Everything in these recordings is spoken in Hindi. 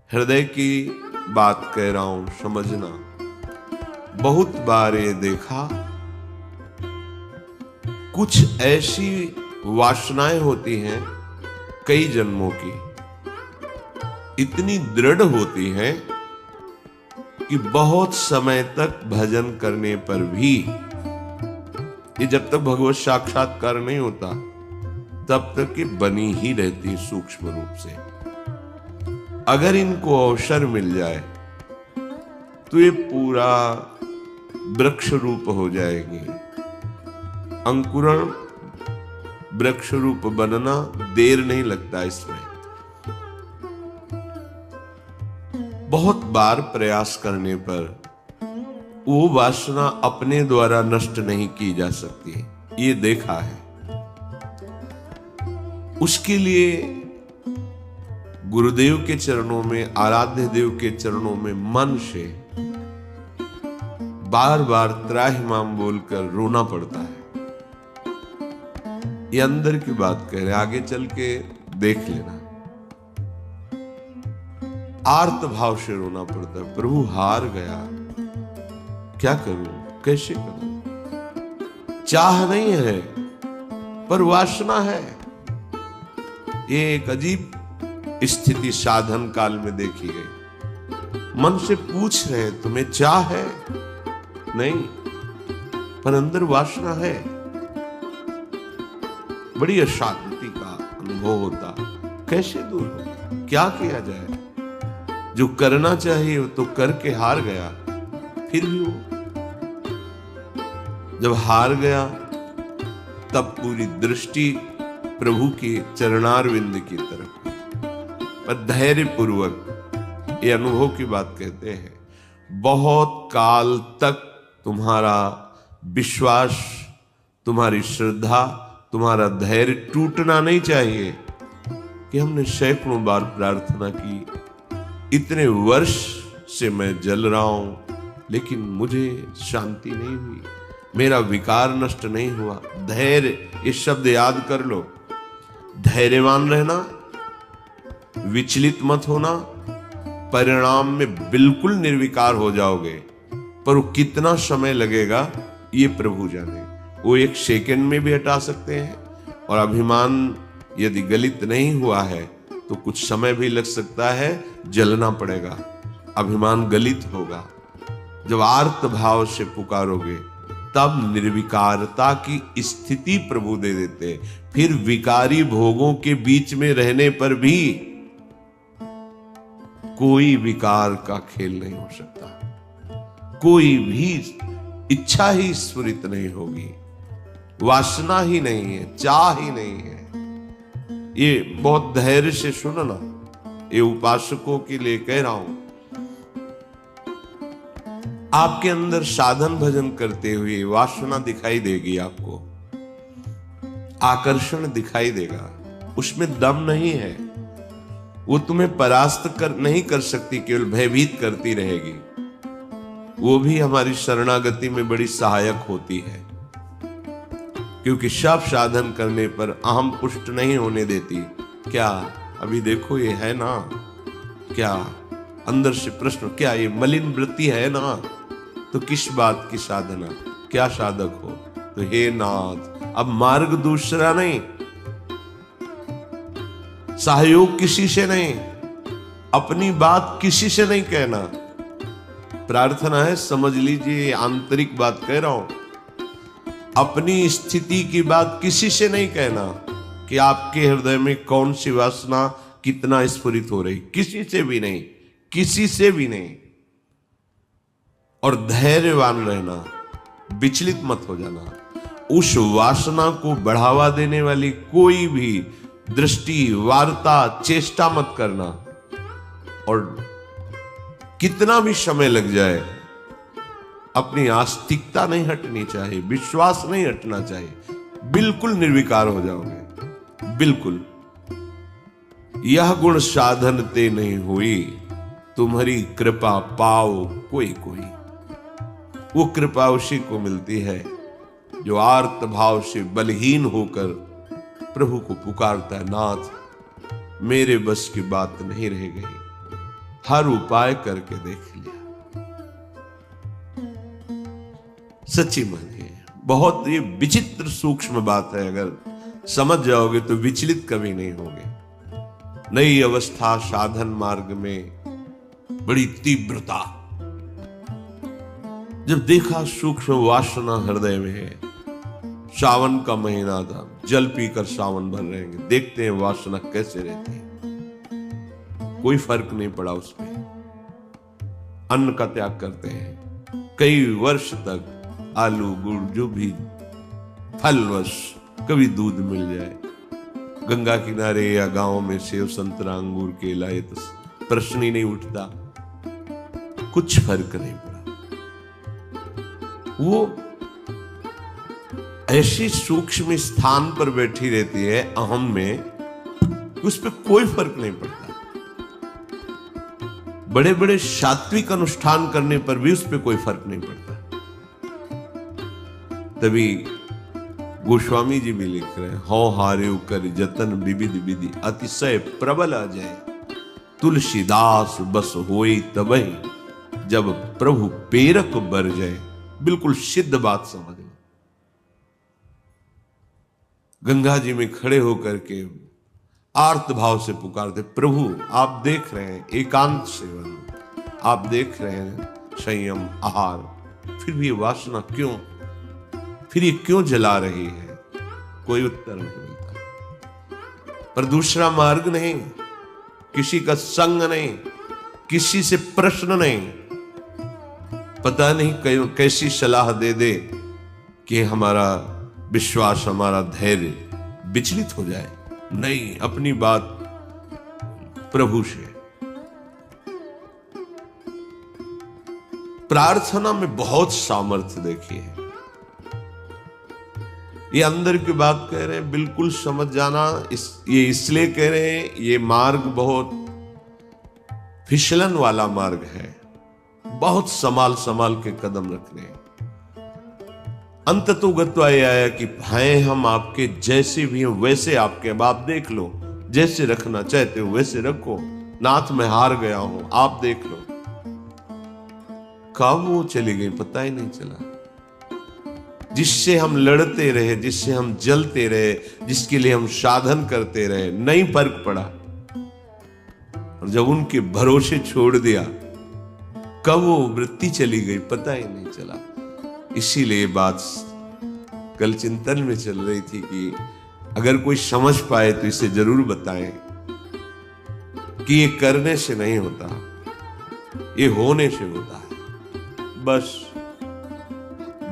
हृदय की बात कह रहा हूं, समझना। बहुत बार ये देखा, कुछ ऐसी वासनाएं होती हैं कई जन्मों की, इतनी दृढ़ होती हैं कि बहुत समय तक भजन करने पर भी, ये जब तक भगवत साक्षात्कार नहीं होता तब तक ये बनी ही रहती सूक्ष्म रूप से। अगर इनको अवसर मिल जाए तो ये पूरा वृक्ष रूप हो जाएगी। अंकुरण वृक्ष रूप बनना देर नहीं लगता इसमें। बहुत बार प्रयास करने पर वो वासना अपने द्वारा नष्ट नहीं की जा सकती, ये देखा है। उसके लिए गुरुदेव के चरणों में, आराध्य देव के चरणों में मन से बार बार त्राहिमाम बोलकर रोना पड़ता है। ये अंदर की बात कह रहे, आगे चल के देख लेना। आर्त भाव से रोना पड़ता है, प्रभु हार गया, क्या करूं, कैसे करूं। चाह नहीं है पर वासना है। ये एक अजीब स्थिति साधन काल में देखी गई। मन से पूछ रहे तुम्हें चाह है? नहीं, पर अंदर वासना है। बड़ी अशांति का अनुभव होता, कैसे दूर हो, क्या किया जाए। जो करना चाहिए वो तो करके हार गया, फिर भी वो जब हार गया तब पूरी दृष्टि प्रभु के चरणारविंद की तरफ। पर धैर्य पूर्वक ये अनुभव की बात कहते हैं, बहुत काल तक तुम्हारा विश्वास, तुम्हारी श्रद्धा, तुम्हारा धैर्य टूटना नहीं चाहिए। कि हमने सैकड़ों बार प्रार्थना की, इतने वर्ष से मैं जल रहा हूं लेकिन मुझे शांति नहीं हुई, मेरा विकार नष्ट नहीं हुआ। धैर्य, ये शब्द याद कर लो। धैर्यवान रहना, विचलित मत होना, परिणाम में बिल्कुल निर्विकार हो जाओगे। पर वो कितना समय लगेगा ये प्रभु जाने। वो एक सेकंड में भी हटा सकते हैं। और अभिमान यदि गलित नहीं हुआ है तो कुछ समय भी लग सकता है, जलना पड़ेगा, अभिमान गलित होगा। जब आर्त भाव से पुकारोगे तब निर्विकारता की स्थिति प्रभु दे देते। फिर विकारी भोगों के बीच में रहने पर भी कोई विकार का खेल नहीं हो सकता, कोई भी इच्छा ही स्फुरित नहीं होगी, वासना ही नहीं है, चाह ही नहीं है। ये बहुत धैर्य से सुनो ना, ये उपासकों के लिए कह रहा हूं। आपके अंदर साधन भजन करते हुए वासना दिखाई देगी, आपको आकर्षण दिखाई देगा, उसमें दम नहीं है। वो तुम्हें परास्त नहीं कर सकती, केवल भयभीत करती रहेगी। वो भी हमारी शरणागति में बड़ी सहायक होती है, क्योंकि सब साधन करने पर अहम पुष्ट नहीं होने देती। क्या अभी देखो ये है ना, क्या अंदर से प्रश्न, क्या ये मलिन वृत्ति है ना, तो किस बात की साधना, क्या साधक हो। तो हे नाथ, अब मार्ग दूसरा नहीं, सहयोग किसी से नहीं, अपनी बात किसी से नहीं कहना। प्रार्थना है, समझ लीजिए, आंतरिक बात कह रहा हूं। अपनी स्थिति की बात किसी से नहीं कहना कि आपके हृदय में कौन सी वासना कितना स्फुरित हो रही, किसी से भी नहीं, किसी से भी नहीं। और धैर्यवान रहना, विचलित मत हो जाना। उस वासना को बढ़ावा देने वाली कोई भी दृष्टि, वार्ता, चेष्टा मत करना। और कितना भी समय लग जाए, अपनी आस्तिकता नहीं हटनी चाहिए, विश्वास नहीं हटना चाहिए। बिल्कुल निर्विकार हो जाओगे, बिल्कुल। यह गुण साधन ते नहीं हुई, तुम्हारी कृपा पाओ कोई कोई। वो कृपा उसी को मिलती है जो आर्त भाव से बलहीन होकर प्रभु को पुकारता है, नाथ मेरे बस की बात नहीं रह गई, हर उपाय करके देख लिया। सच्ची मानिए, बहुत ये विचित्र सूक्ष्म बात है। अगर समझ जाओगे तो विचलित कभी नहीं होगे। नई अवस्था साधन मार्ग में बड़ी तीव्रता, जब देखा सूक्ष्म वासना हृदय में है। सावन का महीना था, जल पीकर सावन भर रहेंगे, देखते हैं वासना कैसे रहती है। कोई फर्क नहीं पड़ा उसमें। अन्न का त्याग करते हैं कई वर्ष तक, आलू गुड़ जो भी फलवश, कभी दूध मिल जाए। गंगा किनारे या गांव में सेव संतरा अंगूर केला, ये तो प्रश्न ही नहीं उठता। कुछ फर्क नहीं पड़ा। वो ऐसी सूक्ष्म स्थान पर बैठी रहती है अहम में, उस पर कोई फर्क नहीं पड़ता। बड़े बड़े सात्विक अनुष्ठान करने पर भी उस पर कोई फर्क नहीं पड़ता। तभी गोस्वामी जी भी लिख रहे हैं, हौ हारे कर जतन विविध विधि अतिशय प्रबल अजय, तुलसीदास बस होई तबहि जब प्रभु पेरक बर जाए। बिल्कुल सिद्ध बात समझ लो। गंगा जी में खड़े होकर के आर्त भाव से पुकारते, प्रभु आप देख रहे हैं एकांत सेवन, आप देख रहे हैं संयम आहार, फिर भी वासना क्यों, फिर ये क्यों जला रही है? कोई उत्तर नहीं मिलता। पर दूसरा मार्ग नहीं, किसी का संग नहीं, किसी से प्रश्न नहीं। पता नहीं कैसी सलाह दे दे कि हमारा विश्वास, हमारा धैर्य विचलित हो जाए। नहीं, अपनी बात प्रभु से। प्रार्थना में बहुत सामर्थ्य देखी है। ये अंदर की बात कह रहे हैं, बिल्कुल समझ जाना। ये इसलिए कह रहे हैं, ये मार्ग बहुत फिसलन वाला मार्ग है। बहुत संभाल संभाल के कदम रखने। अंत तो गत्वा ये आया कि हैं हम आपके, जैसे भी हैं वैसे आपके। अब आप देख लो, जैसे रखना चाहते हो वैसे रखो। नाथ मैं हार गया हूं, आप देख लो। कब वो चली गई पता ही नहीं चला। जिससे हम लड़ते रहे, जिससे हम जलते रहे, जिसके लिए हम साधन करते रहे, नहीं फर्क पड़ा। और जब उनके भरोसे छोड़ दिया, कब वो वृत्ति चली गई पता ही नहीं चला। इसीलिए बात कल चिंतन में चल रही थी कि अगर कोई समझ पाए तो इसे जरूर बताएं कि ये करने से नहीं होता, ये होने से होता है। बस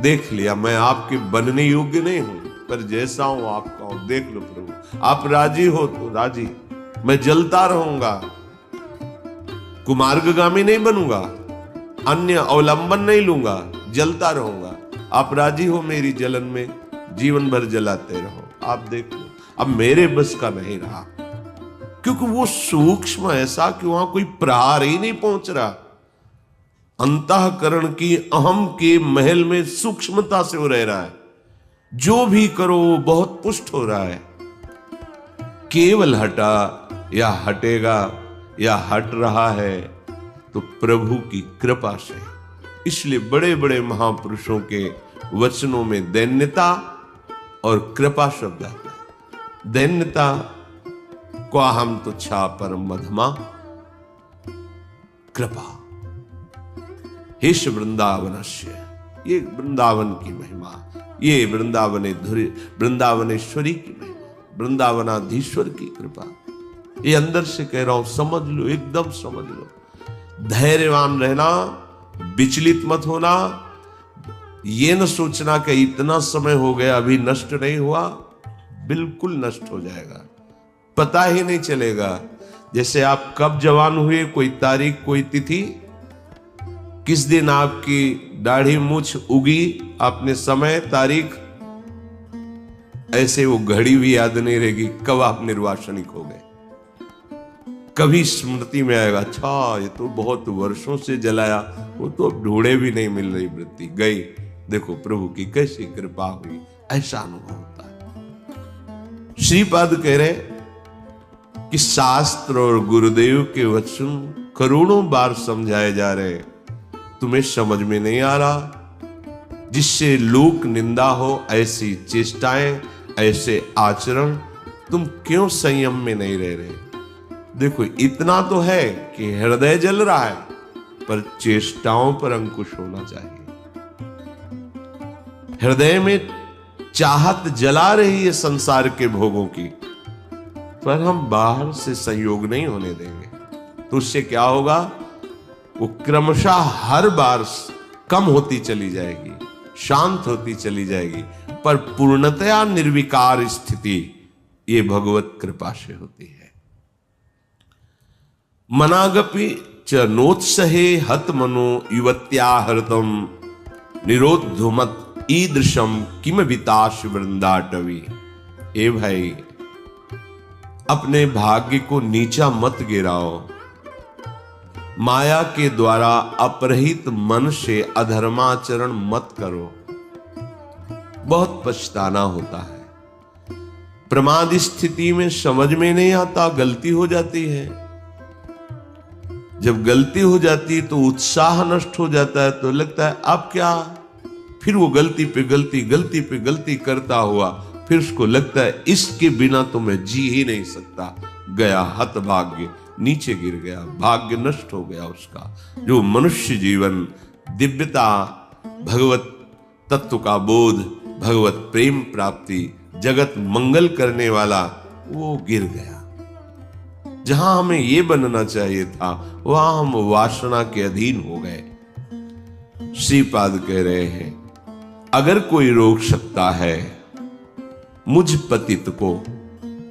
देख लिया, मैं आपके बनने योग्य नहीं हूं, पर जैसा हूं आपका हूं। देख लो प्रभु, आप राजी हो तो राजी, मैं जलता रहूंगा, कुमार्गगामी नहीं बनूंगा, अन्य अवलंबन नहीं लूंगा, जलता रहूंगा। आप राजी हो मेरी जलन में, जीवन भर जलाते रहो। आप देख लो, अब मेरे बस का नहीं रहा, क्योंकि वो सूक्ष्म ऐसा कि वहां कोई प्रहार ही नहीं पहुंच रहा। अंतःकरण की अहम के महल में सूक्ष्मता से वो रह रहा है। जो भी करो बहुत पुष्ट हो रहा है। केवल हटा या हटेगा या हट रहा है तो प्रभु की कृपा से। इसलिए बड़े बड़े महापुरुषों के वचनों में दैन्यता और कृपा शब्द आता है। दैन्यता को हम तुच्छा परम मधमा, कृपा हेश वृंदावनस्य, ये वृंदावन की महिमा, ये वृंदावनेश्वरी की महिमा, वृंदावनाधीश्वर की कृपा। ये अंदर से कह रहा हूं, समझ लो, एकदम समझ लो। धैर्यवान रहना, विचलित मत होना। ये न सोचना कि इतना समय हो गया अभी नष्ट नहीं हुआ, बिल्कुल नष्ट हो जाएगा, पता ही नहीं चलेगा। जैसे आप कब जवान हुए, कोई तारीख, कोई तिथि, किस दिन आपकी दाढ़ी मूछ उगी, आपने समय तारीख, ऐसे वो घड़ी भी याद नहीं रहेगी कब आप निर्वासनिक हो गए। कभी स्मृति में आएगा, अच्छा ये तो बहुत वर्षों से जलाया, वो तो अब ढूंढे भी नहीं मिल रही वृत्ति, गई। देखो प्रभु की कैसी कृपा हुई, ऐसा अनुभव होता है। श्रीपाद कह रहे कि शास्त्र और गुरुदेव के वचन करोड़ों बार समझाए जा रहे, तुम्हें समझ में नहीं आ रहा? जिससे लोक निंदा हो ऐसी चेष्टाएं, ऐसे आचरण, तुम क्यों संयम में नहीं रह रहे? देखो, इतना तो है कि हृदय जल रहा है, पर चेष्टाओं पर अंकुश होना चाहिए। हृदय में चाहत जला रही है संसार के भोगों की, पर हम बाहर से संयोग नहीं होने देंगे। तो उससे क्या होगा? वो क्रमशः हर बार कम होती चली जाएगी, शांत होती चली जाएगी, पर पूर्णतया निर्विकार स्थिति ये भगवत कृपा से होती है। मनागपि च नोत्सहे हत मनो युवत्या हृतम निरोधुमत ईदृशम किम विताश वृंदाटवी। ए भाई, अपने भाग्य को नीचा मत गिराओ। माया के द्वारा अपरहित मन से अधर्माचरण मत करो, बहुत पछताना होता है। प्रमाद स्थिति में समझ में नहीं आता, गलती हो जाती है। जब गलती हो जाती है तो उत्साह नष्ट हो जाता है, तो लगता है अब क्या, फिर वो गलती पे गलती, गलती पे गलती करता हुआ, फिर उसको लगता है इसके बिना तो मैं जी ही नहीं सकता। गया हतभाग्य, नीचे गिर गया, भाग्य नष्ट हो गया उसका। जो मनुष्य जीवन, दिव्यता, भगवत तत्व का बोध, भगवत प्रेम प्राप्ति, जगत मंगल करने वाला, वो गिर गया। जहां हमें ये बनना चाहिए था, वहां हम वासना के अधीन हो गए। श्रीपाद कह रहे हैं, अगर कोई रोक सकता है मुझ पतित को,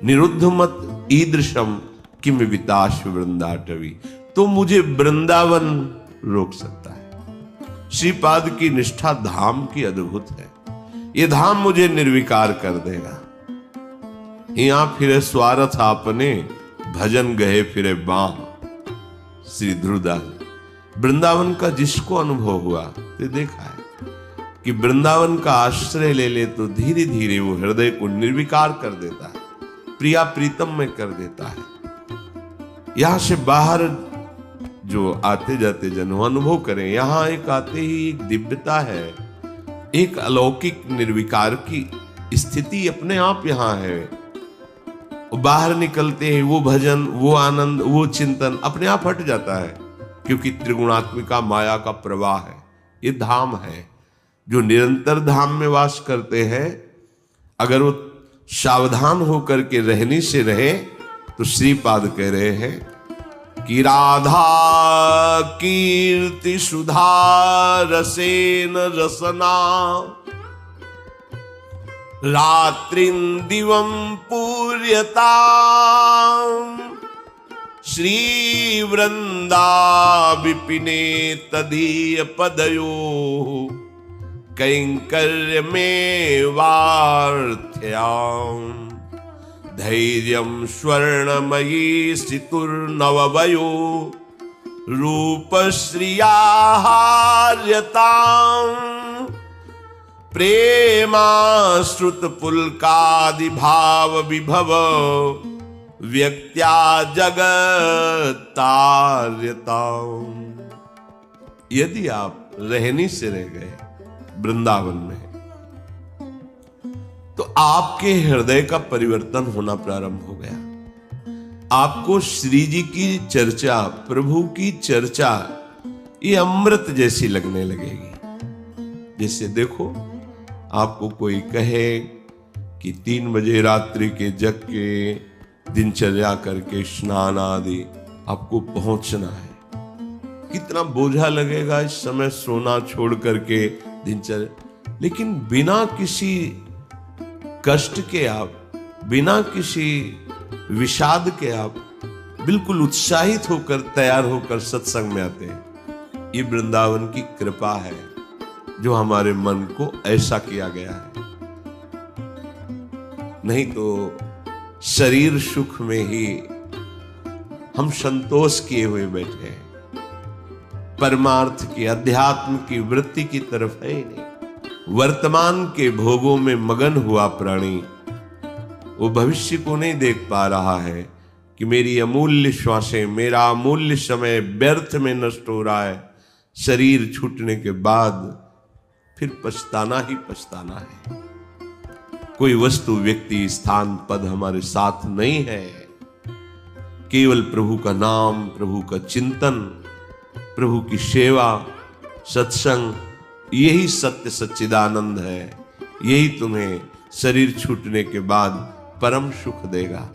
निरुद्ध मत ईदृशम किम विताश वृंदाटवी, तो मुझे वृंदावन रोक सकता है। श्रीपाद की निष्ठा धाम की अद्भुत है। ये धाम मुझे निर्विकार कर देगा। यहां फिरे स्वार्थ आपने, भजन गए फिरे बाह। श्री ध्रुवदास, वृंदावन का जिसको अनुभव हुआ तो देखा है कि वृंदावन का आश्रय ले ले तो धीरे धीरे वो हृदय को निर्विकार कर देता है, प्रिया प्रीतम में कर देता है। यहां से बाहर जो आते जाते जन अनुभव करें, यहां एक आते ही एक दिव्यता है, एक अलौकिक निर्विकार की स्थिति अपने आप यहां है। बाहर निकलते हैं वो भजन, वो आनंद, वो चिंतन अपने आप हट जाता है, क्योंकि त्रिगुणात्मिका माया का प्रवाह है। ये धाम है। जो निरंतर धाम में वास करते हैं, अगर वो सावधान होकर के रहने से रहे, तो श्रीपाद कह रहे हैं कि राधा कीर्ति सुधा रसेन रसना रात्रिं दिवं पूर्यता श्री वृंदा विपिने तदीय पदयो कैंकर्य में वार्थ्याम धैर्यं स्वर्णमयी सितुर्नववयो रूपश्रिया हार्यताम् प्रेमाश्रुत पुलकादि भाव विभव व्यक्त्या जगत्तार्यता। यदि आप रहनी से रह गए वृंदावन में, तो आपके हृदय का परिवर्तन होना प्रारंभ हो गया। आपको श्री जी की चर्चा, प्रभु की चर्चा, ये अमृत जैसी लगने लगेगी। जैसे देखो, आपको कोई कहे कि 3 बजे रात्रि के जग के दिनचर्या करके स्नान आदि आपको पहुंचना है, कितना बोझा लगेगा इस समय सोना छोड़ करके दिनचर्या। लेकिन बिना किसी कष्ट के आप, बिना किसी विषाद के आप बिल्कुल उत्साहित होकर, तैयार होकर सत्संग में आते हैं। ये वृंदावन की कृपा है जो हमारे मन को ऐसा किया गया है। नहीं तो शरीर सुख में ही हम संतोष किए हुए बैठे हैं, परमार्थ की, अध्यात्म की वृत्ति की तरफ है ही नहीं। वर्तमान के भोगों में मगन हुआ प्राणी वो भविष्य को नहीं देख पा रहा है कि मेरी अमूल्य श्वासें, मेरा अमूल्य समय व्यर्थ में नष्ट हो रहा है। शरीर छूटने के बाद फिर पछताना ही पछताना है। कोई वस्तु, व्यक्ति, स्थान, पद हमारे साथ नहीं है। केवल प्रभु का नाम, प्रभु का चिंतन, प्रभु की सेवा, सत्संग, यही सत्य सच्चिदानंद है। यही तुम्हें शरीर छूटने के बाद परम सुख देगा।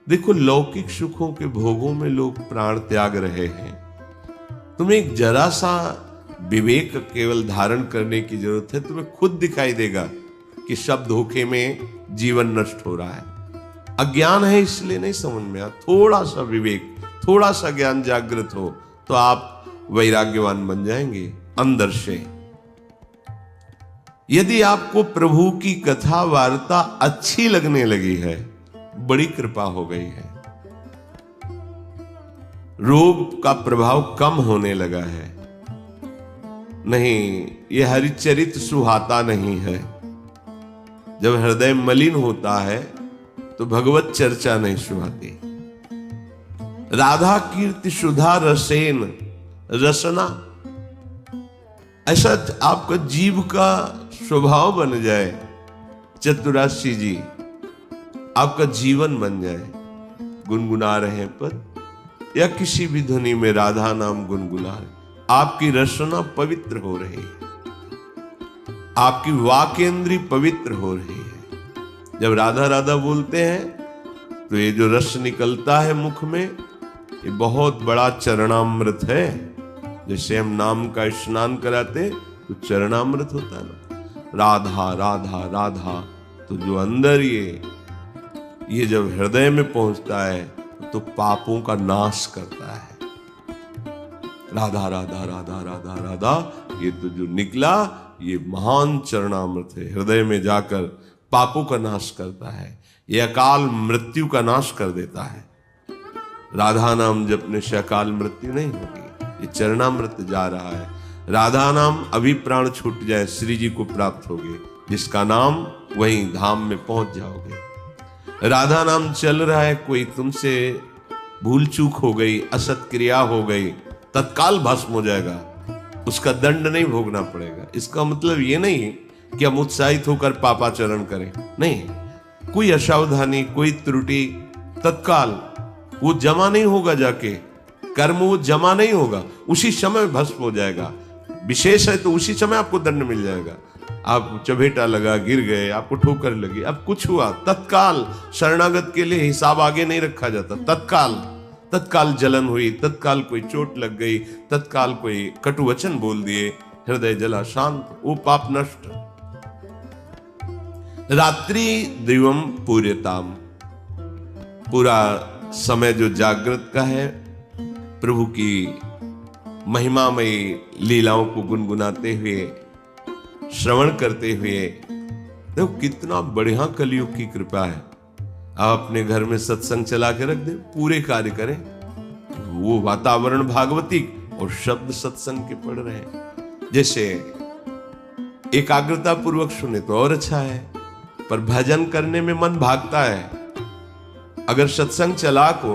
देखो, लौकिक सुखों के भोगों में लोग प्राण त्याग रहे हैं। तुम्हें एक जरा सा विवेक केवल धारण करने की जरूरत है। तुम्हें खुद दिखाई देगा कि सब धोखे में जीवन नष्ट हो रहा है। अज्ञान है इसलिए नहीं समझ में आ। थोड़ा सा विवेक, थोड़ा सा ज्ञान जागृत हो तो आप वैराग्यवान बन जाएंगे अंदर से। यदि आपको प्रभु की कथा वार्ता अच्छी लगने लगी है, बड़ी कृपा हो गई है। रोग का प्रभाव कम होने लगा है। नहीं, यह हरिचरित सुहाता नहीं है। जब हृदय मलिन होता है तो भगवत चर्चा नहीं सुहाती। राधा कीर्ति सुधा रसेन, रसना, ऐसा आपका जीव का स्वभाव बन जाए। चतुराशी जी, आपका जीवन बन जाए। गुनगुना रहे पर या किसी भी ध्वनि में राधा नाम गुनगुना रहे, आपकी रसना पवित्र हो रही है। आपकी वाकेंद्री पवित्र हो रही है। जब राधा राधा बोलते हैं तो ये जो रस निकलता है मुख में, ये बहुत बड़ा चरणामृत है। जैसे हम नाम का स्नान कराते तो चरणामृत होता है ना। राधा राधा राधा, तो जो अंदर ये जब हृदय में पहुंचता है तो पापों का नाश करता है। राधा राधा राधा राधा राधा, ये तो जो निकला ये महान चरणामृत है। हृदय में जाकर पापों का नाश करता है। ये अकाल मृत्यु का नाश कर देता है। राधा नाम जपने से अकाल मृत्यु नहीं होगी। ये चरणामृत जा रहा है। राधा नाम अभी प्राण छूट जाए श्री जी को प्राप्त होगे। जिसका नाम वहीं धाम में पहुंच जाओगे। राधा नाम चल रहा है, कोई तुमसे भूल चूक हो गई, असत क्रिया हो गई, तत्काल भस्म हो जाएगा। उसका दंड नहीं भोगना पड़ेगा। इसका मतलब ये नहीं कि हम उत्साहित होकर पापाचरण करें, नहीं। कोई असावधानी, कोई त्रुटि, तत्काल वो जमा नहीं होगा। जाके कर्म वो जमा नहीं होगा, उसी समय भस्म हो जाएगा। विशेष है तो उसी समय आपको दंड मिल जाएगा। आप चबेटा लगा, गिर गए, आपको ठोकर लगी, अब कुछ हुआ, तत्काल शरणागत के लिए हिसाब आगे नहीं रखा जाता। तत्काल जलन हुई, तत्काल कोई चोट लग गई, तत्काल कोई कटु वचन बोल दिए, हृदय जला, शांत, वो पाप नष्ट। रात्रि दिवम पूर्यताम, पूरा समय जो जागृत का है, प्रभु की महिमामयी लीलाओं को गुनगुनाते हुए, श्रवण करते हुए। देखो कितना बढ़िया कलयुग की कृपा है। आप अपने घर में सत्संग चला के रख दें, पूरे कार्य करें। वो वातावरण भागवतिक और शब्द सत्संग के पढ़ रहे हैं। जैसे एकाग्रता पूर्वक सुने तो और अच्छा है, पर भजन करने में मन भागता है। अगर सत्संग चला को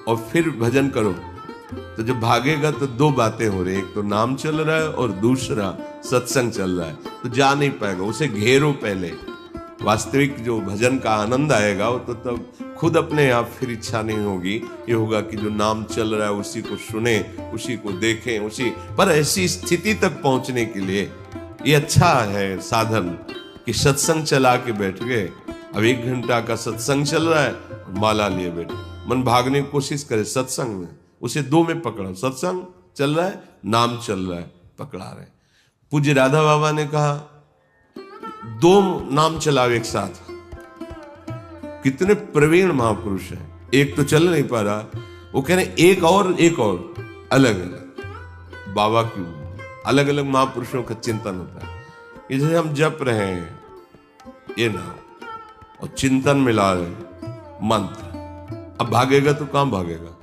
और फिर भजन करो तो जब भागेगा तो दो बातें हो रही, एक तो नाम चल रहा है और दूसरा सत्संग चल रहा है, तो जा नहीं पाएगा। उसे घेरो पहले। वास्तविक जो भजन का आनंद आएगा वो तो तब खुद अपने आप फिर इच्छा नहीं होगी। ये होगा कि जो नाम चल रहा है उसी को सुने, उसी को देखें, उसी पर। ऐसी स्थिति तक पहुंचने के लिए ये अच्छा है साधन कि सत्संग चला के बैठ गए। अब 1 घंटा का सत्संग चल रहा है, माला लिए बैठे, मन भागने की कोशिश करे सत्संग में, उसे 2 में पकड़ा। सत्संग चल रहा है, नाम चल रहा है, पकड़ा रहे। पूज्य राधा बाबा ने कहा 2 नाम चलाओ एक साथ। कितने प्रवीण महापुरुष हैं। एक तो चल नहीं पा रहा, वो कह रहे एक और अलग अलग। बाबा की अलग अलग महापुरुषों का चिंतन होता है। इसे हम जप रहे हैं ये नाम और चिंतन मिला रहे मंत्र। अब भागेगा तो कहां भागेगा?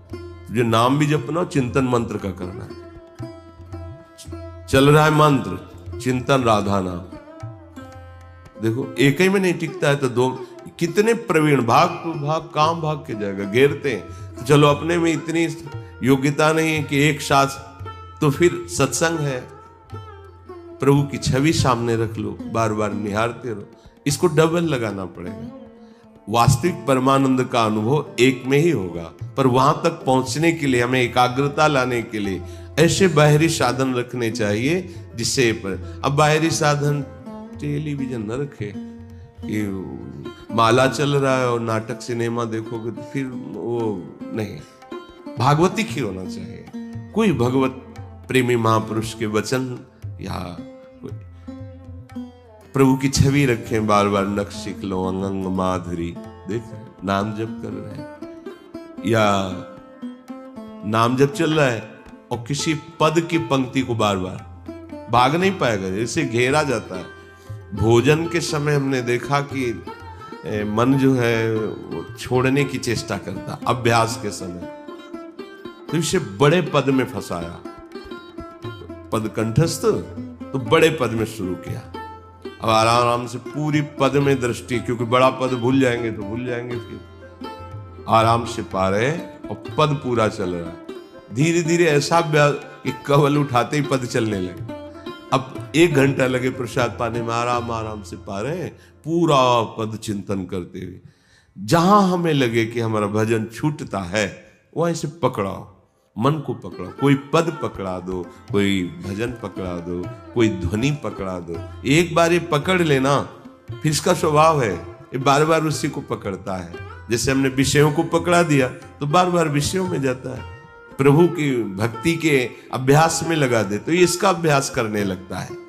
जो नाम भी जपना, चिंतन मंत्र का करना है। चल रहा है मंत्र, चिंतन राधा नाम। देखो एक ही में नहीं टिकता है तो 2 कितने प्रवीण, भाग तो भाग, काम भाग के जाएगा, घेरते हैं। तो चलो अपने में इतनी योग्यता नहीं है कि एक साथ, तो फिर सत्संग है, प्रभु की छवि सामने रख लो, बार बार निहारते रहो। इसको डबल लगाना पड़ेगा। वास्तविक परमानंद का अनुभव एक में ही होगा, पर वहां तक पहुंचने के लिए हमें एकाग्रता लाने के लिए ऐसे बाहरी साधन रखने चाहिए जिससे अब बाहरी साधन टेलीविजन न रखे कि माला चल रहा है और नाटक सिनेमा देखोगे तो फिर वो नहीं। भागवतिक ही होना चाहिए, कोई भगवत प्रेमी महापुरुष के वचन या प्रभु की छवि रखें, बार बार नक्श सीख लो, अंग माधुरी देख रहे, नाम जप कर रहे हैं या नाम जप चल रहा है और किसी पद की पंक्ति को बार बार भाग नहीं पाएगा, जैसे घेरा जाता है। भोजन के समय हमने देखा कि मन जो है वो छोड़ने की चेष्टा करता, अभ्यास के समय तो इसे बड़े पद में फंसाया, पद कंठस्थ तो बड़े पद में शुरू किया। अब आराम से पूरी पद में दृष्टि, क्योंकि बड़ा पद भूल जाएंगे तो भूल जाएंगे, फिर आराम से पा रहे और पद पूरा चल रहा है। धीरे धीरे ऐसा कि कवल उठाते ही पद चलने लगे। अब 1 घंटा लगे प्रसाद पाने में, आराम आराम से पा रहे हैं, पूरा पद चिंतन करते हुए। जहां हमें लगे कि हमारा भजन छूटता है वहीं से पकड़ाओ, मन को पकड़ो, कोई पद पकड़ा दो, कोई भजन पकड़ा दो, कोई ध्वनि पकड़ा दो। एक बार ये पकड़ लेना, फिर इसका स्वभाव है ये बार बार उसी को पकड़ता है। जैसे हमने विषयों को पकड़ा दिया तो बार बार विषयों में जाता है। प्रभु की भक्ति के अभ्यास में लगा दे तो ये इसका अभ्यास करने लगता है।